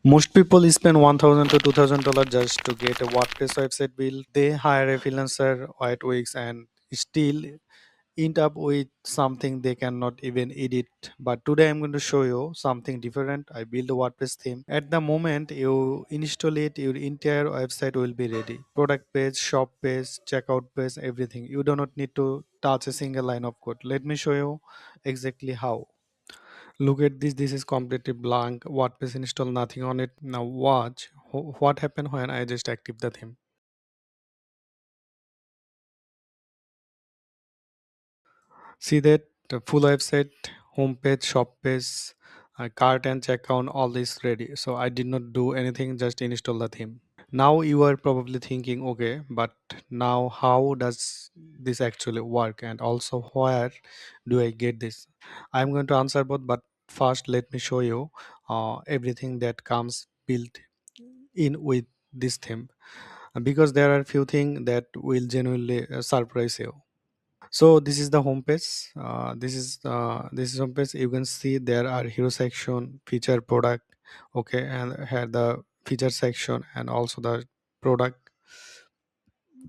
Most people spend $1,000 to $2,000 just to get a WordPress website built. They hire a freelancer, wait weeks, and still end up with something they cannot even edit. But today I'm going to show you something different. I build a WordPress theme. At the moment you install it, your entire website will be ready. Product page, shop page, checkout page, everything. You do not need to touch a single line of code. Let me show you exactly how. Look at this. This is completely blank. WordPress install, nothing on it. Now watch what happened when I just active the theme. See that the full website, homepage, shop page, cart and checkout, all this ready. So I did not do anything, just install the theme. Now you are probably thinking, okay, but now how does this actually work, and also where do I get this? I'm going to answer both, but first let me show you everything that comes built in with this theme, because there are few things that will genuinely surprise you. So this is the homepage. This is homepage. You can see there are hero section, feature, product. Okay, and here the feature section and also the product.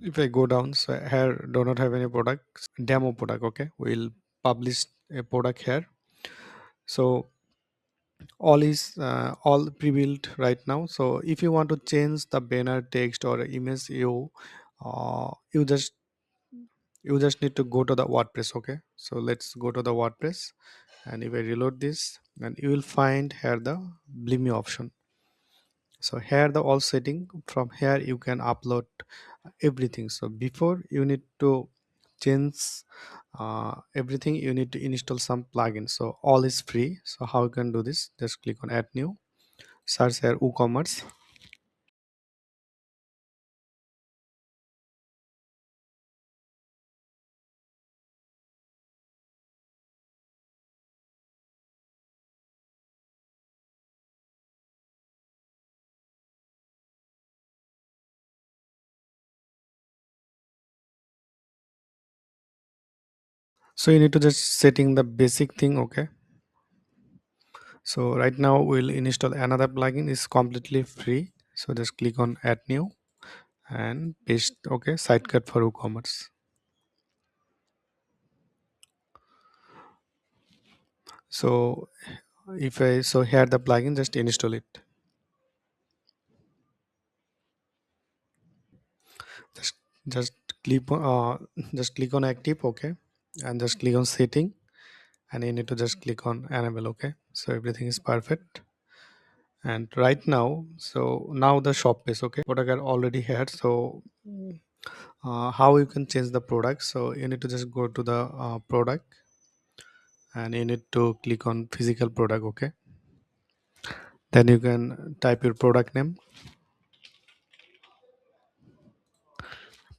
If I go down, so here do not have any products. Demo product. Okay, we'll publish a product here. So all is all pre-built right now. So if you want to change the banner, text, or image, you just need to go to the WordPress. Okay, so let's go to the WordPress, and if I reload this, and you will find here the Bleame option. So here the all setting, from here you can upload everything. So before you need to change everything, you need to install some plugins. So all is free. So how you can do this? Just click on add new, search here WooCommerce. So you need to just setting the basic thing. Okay, so right now we'll install another plugin. It's completely free. So just click on add new and paste. Okay, sidecut for WooCommerce. So if I so here the plugin, just install it. Just just click on just click on active. Okay, and just click on setting, and you need to just click on enable. Okay, so everything is perfect. And right now, so now the shop page. Okay, product are already here. So how you can change the product? So you need to just go to the product, and you need to click on physical product. Okay, then you can type your product name,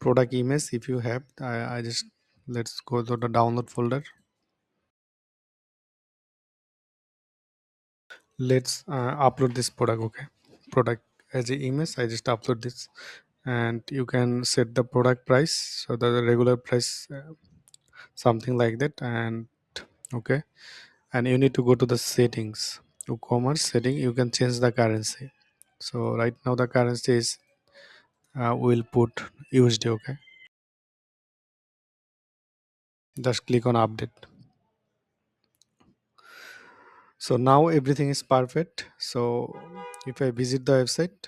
product image if you have. I just let's go to the download folder. Let's upload this product. Okay, product as a image, I just upload this. And you can set the product price, so the regular price, something like that. And okay, and you need to go to the settings, WooCommerce setting. You can change the currency. So right now the currency is we'll put USD. Okay, just click on update. So now everything is perfect. So if I visit the website,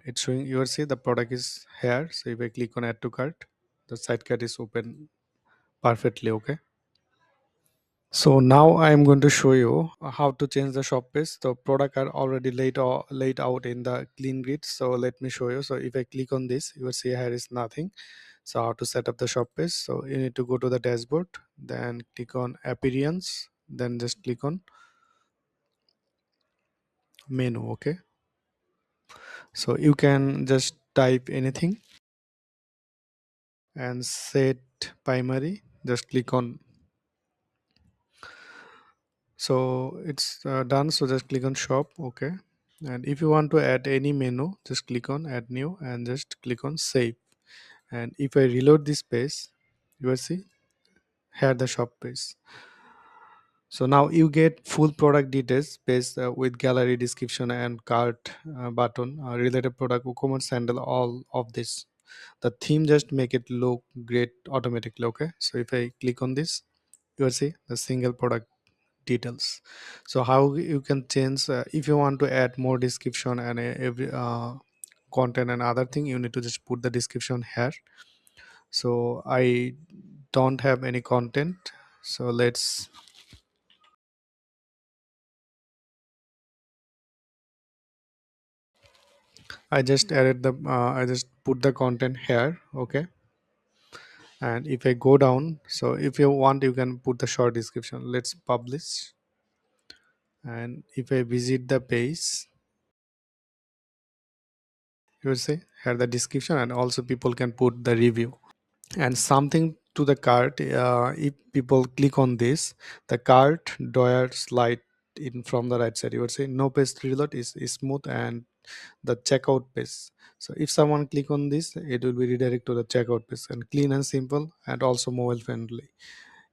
it's showing, you will see the product is here. So if I click on add to cart, the sidecar is open perfectly. Okay, so now I am going to show you how to change the shop page. The product are already laid out in the clean grid. So let me show you. So if I click on this, you will see here is nothing. So how to set up the shop page? So you need to go to the dashboard, then click on appearance, then just click on menu. Okay, so you can just type anything and set primary. Just click on, so it's done. So just click on shop. Okay, and if you want to add any menu, just click on add new and just click on save. And if I reload this page, you will see here the shop page. So now you get full product details based with gallery description and cart button, related product, WooCommerce handle all of this. The theme just make it look great automatically. Okay, so if I click on this, you will see the single product details. So how you can change, if you want to add more description and every content and other thing, you need to just put the description here. So I don't have any content, so I just added the I just put the content here. Okay, and if I go down, so if you want you can put the short description. Let's publish, and if I visit the page, you will see here the description, and also people can put the review and something to the cart. If people click on this, the cart door slide in from the right side. You would say no page reload is smooth, and the checkout page. So if someone click on this, it will be redirect to the checkout page, and clean and simple and also mobile friendly.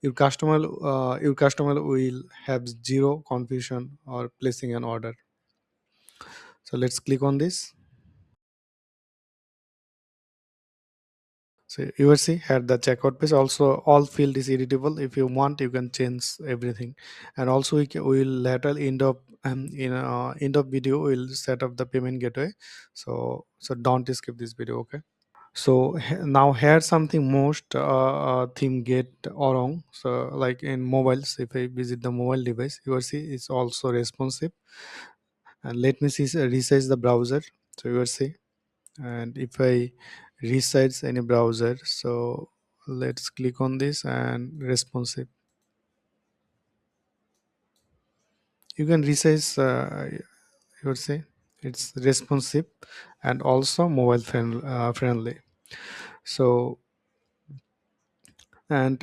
Your customer will have zero confusion or placing an order. So let's click on this. So you will see here the checkout page. Also, all field is editable. If you want, you can change everything. And also, we will later end up in end of video. We'll set up the payment gateway. So don't skip this video. Okay. So now here's something most theme get wrong. So like in mobiles, if I visit the mobile device, you will see it's also responsive. And let me see resize the browser. So you will see, and if I resize any browser, so let's click on this and responsive. You can resize, you would say it's responsive and also mobile friendly. So and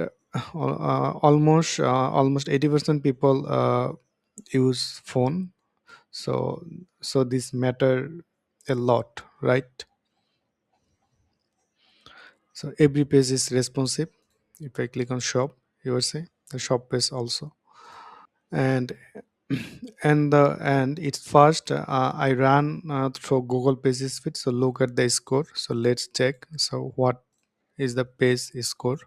almost 80% people use phone. So this matter a lot, right? So every page is responsive. If I click on shop, you will see the shop page also. And and it's first, I ran through Google pages fit. So look at the score. So let's check. So what is the page score?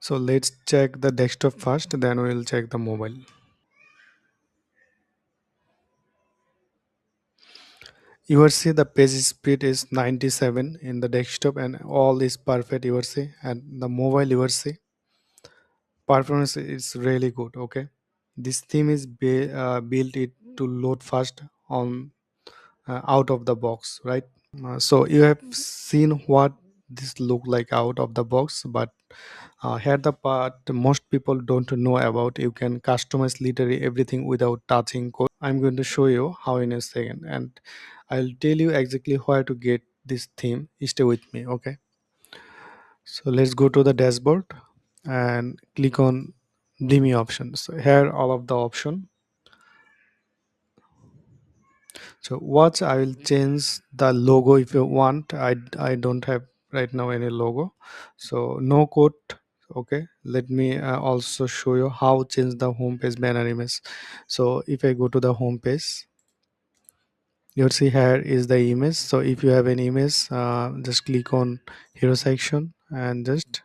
So let's check the desktop first, then we'll check the mobile. You will see the page speed is 97 in the desktop, and all is perfect. You will see, and the mobile, you will see performance is really good. Okay, this theme is built it to load fast on out of the box, right? So you have seen what this look like out of the box, but here the part most people don't know about. You can customize literally everything without touching code. I'm going to show you how in a second, and I'll tell you exactly where to get this theme. Stay with me. Okay, so let's go to the dashboard and click on Bleame options. So here all of the option. So what I will change the logo if you want. I don't have right now any logo, so no code. Okay, let me also show you how change the home page banner image. So if I go to the home page, you'll see here is the image. So if you have an image, just click on hero section and just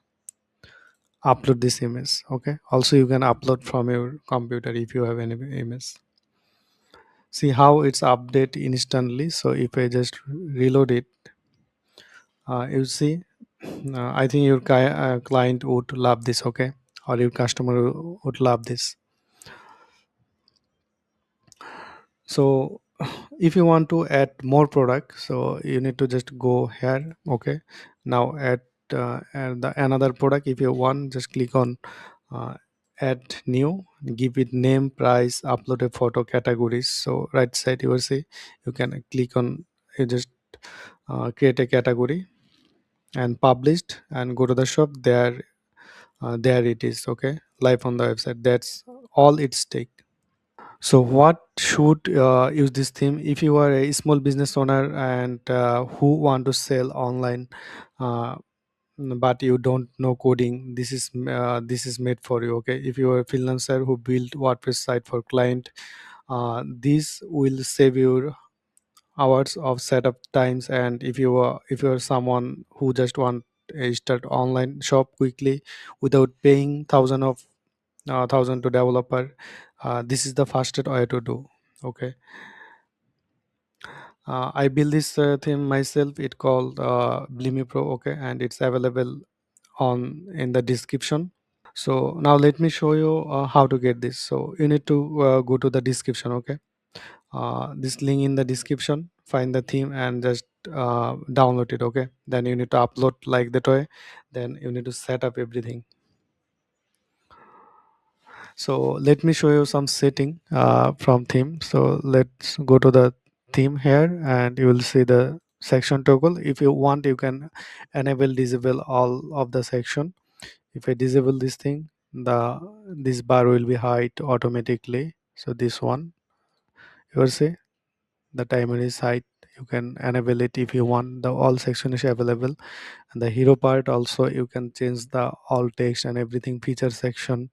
upload this image. Okay, also you can upload from your computer if you have any image. See how it's update instantly. So if I just reload it, you see, I think your client would love this. Okay, or your customer would love this. So if you want to add more product, so you need to just go here. Okay, now add the another product. If you want, just click on uh, add new, give it name, price, upload a photo, categories. So right side you will see, you can click on, you just create a category and published, and go to the shop. There it is. Okay, live on the website. That's all it's take. So what should use this theme if you are a small business owner and who want to sell online? uh, but you don't know coding, this is made for you. Okay, if you are a freelancer who build WordPress site for client, this will save you hours of setup times. And if you are someone who just want a start online shop quickly without paying thousand to developer, this is the fastest way to do. Okay, I built this theme myself. It called Bleame Pro. Okay, and it's available on in the description. So now let me show you how to get this. So you need to go to the description. Okay, this link in the description, find the theme and just download it. Okay, then you need to upload like that way, then you need to set up everything. So let me show you some setting from theme. So let's go to the theme here and you will see the section toggle. If you want, you can enable disable all of the section. If I disable this thing, this bar will be hide automatically. So this one, you will see the timer is hide. You can enable it if you want. The all section is available, and the hero part also you can change the all text and everything. Feature section,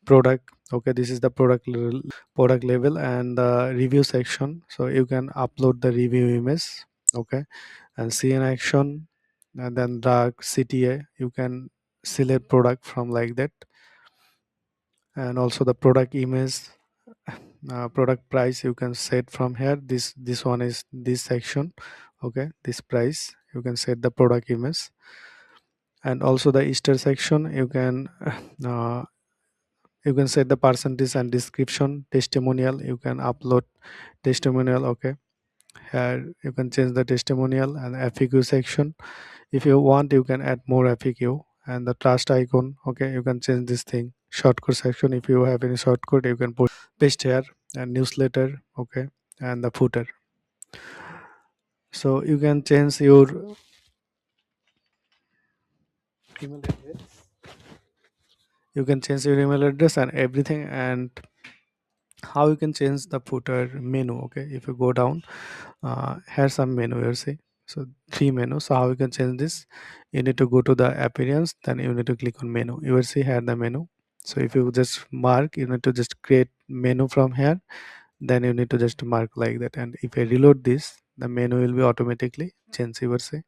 product. Okay, this is the product level and the review section. So you can upload the review image. Okay, and see in action, and then the CTA you can select product from like that, and also the product image, product price you can set from here. This one is this section. Okay, this price you can set the product image, and also the easter section uh, you can set the percentage and description. Testimonial you can upload testimonial. Okay, here you can change the testimonial. And FAQ section, if you want you can add more FAQ. And the trust icon, okay, you can change this thing. Shortcut section, if you have any shortcut you can put paste here. And newsletter, okay, and the footer. So you can change your email address, you can change your email address and everything. And how you can change the footer menu. Okay, if you go down, here's some menu here, see. So three menus. So how you can change this, you need to go to the appearance, then you need to click on menu. You will see here the menu. So if you just mark, you need to just create menu from here, then you need to just mark like that. And if I reload this, the menu will be automatically change. You will see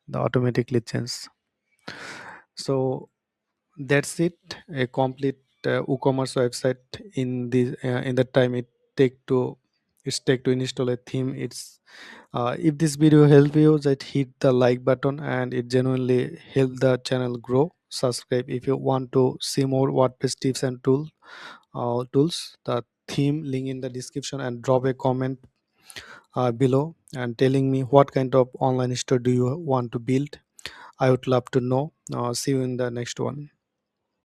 the automatically change. So that's it, a complete WooCommerce website in the time take to take to install a theme. It's if this video helped you, just hit the like button and it genuinely help the channel grow. Subscribe if you want to see more WordPress tips and tools. The theme link in the description, and drop a comment below and telling me what kind of online store do you want to build. I would love to know. See you in the next one.